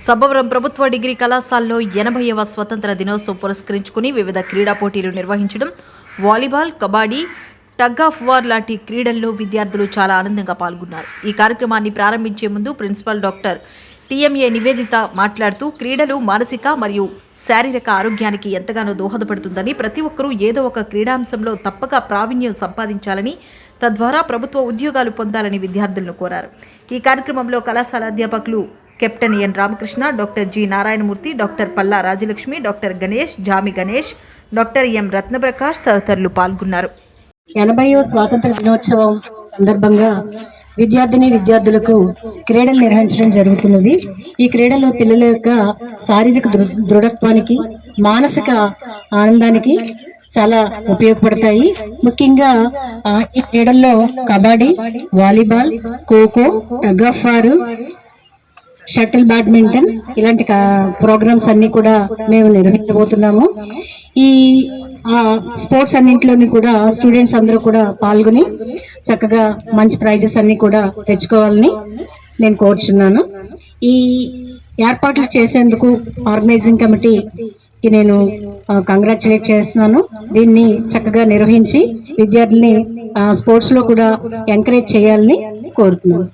సబ్బవరం ప్రభుత్వ డిగ్రీ కళాశాలలో 80వ స్వతంత్ర దినోత్సవం పురస్కరించుకుని వివిధ క్రీడా పోటీలు నిర్వహించడం, volleyball, kabaddi, tug of war లాంటి క్రీడల్లో విద్యార్థులు చాలా ఆనందంగా పాల్గొన్నారు. ఈ కార్యక్రమాన్ని ప్రారంభించే ముందు ప్రిన్సిపల్ డాక్టర్ టీఎంఏ నివేదిత మాట్లాడుతూ క్రీడలు మానసిక మరియు శారీరక ఆరోగ్యానికి ఎంతగానో దోహదపడుతుందని, ప్రతి ఒక్కరూ ఏదో ఒక క్రీడాంశంలో తప్పక ప్రావీణ్యం సంపాదించాలని, తద్వారా ప్రభుత్వ ఉద్యోగాలు పొందాలని విద్యార్థులను కోరారు. ఈ కార్యక్రమంలో కళాశాల అధ్యాపకులు captain N Ramakrishna, doctor G Narayanamurthy, doctor Palla Rajalakshmi, doctor Ganesh, Jami Ganesh, doctor M Ratnaprakash తదితరులు పాల్గొన్నారు. 80వ స్వాతంత్ర దినోత్సవం సందర్భంగా విద్యార్థులకు క్రీడలు నిర్వహించడం జరుగుతున్నది. ఈ క్రీడలో పిల్లల యొక్క శారీరక దృఢత్వానికి, మానసిక ఆనందానికి చాలా ఉపయోగపడతాయి. ముఖ్యంగా ఈ క్రీడల్లో kabaddi, volleyball, kho kho, tug of war, shuttle badminton ఇలాంటి ప్రోగ్రామ్స్ అన్ని కూడా మేము నిర్వహించబోతున్నాము. ఈ స్పోర్ట్స్ అన్నింటిలోని కూడా స్టూడెంట్స్ అందరూ కూడా పాల్గొని చక్కగా మంచి ప్రైజెస్ అన్ని కూడా తెచ్చుకోవాలని నేను కోరుచున్నాను. ఈ ఏర్పాట్లు చేసేందుకు ఆర్గనైజింగ్ కమిటీకి నేను కంగ్రాచులేట్ చేస్తున్నాను. దీన్ని చక్కగా నిర్వహించి విద్యార్థుల్ని స్పోర్ట్స్ లో కూడా ఎంకరేజ్ చేయాలని కోరుతున్నాను.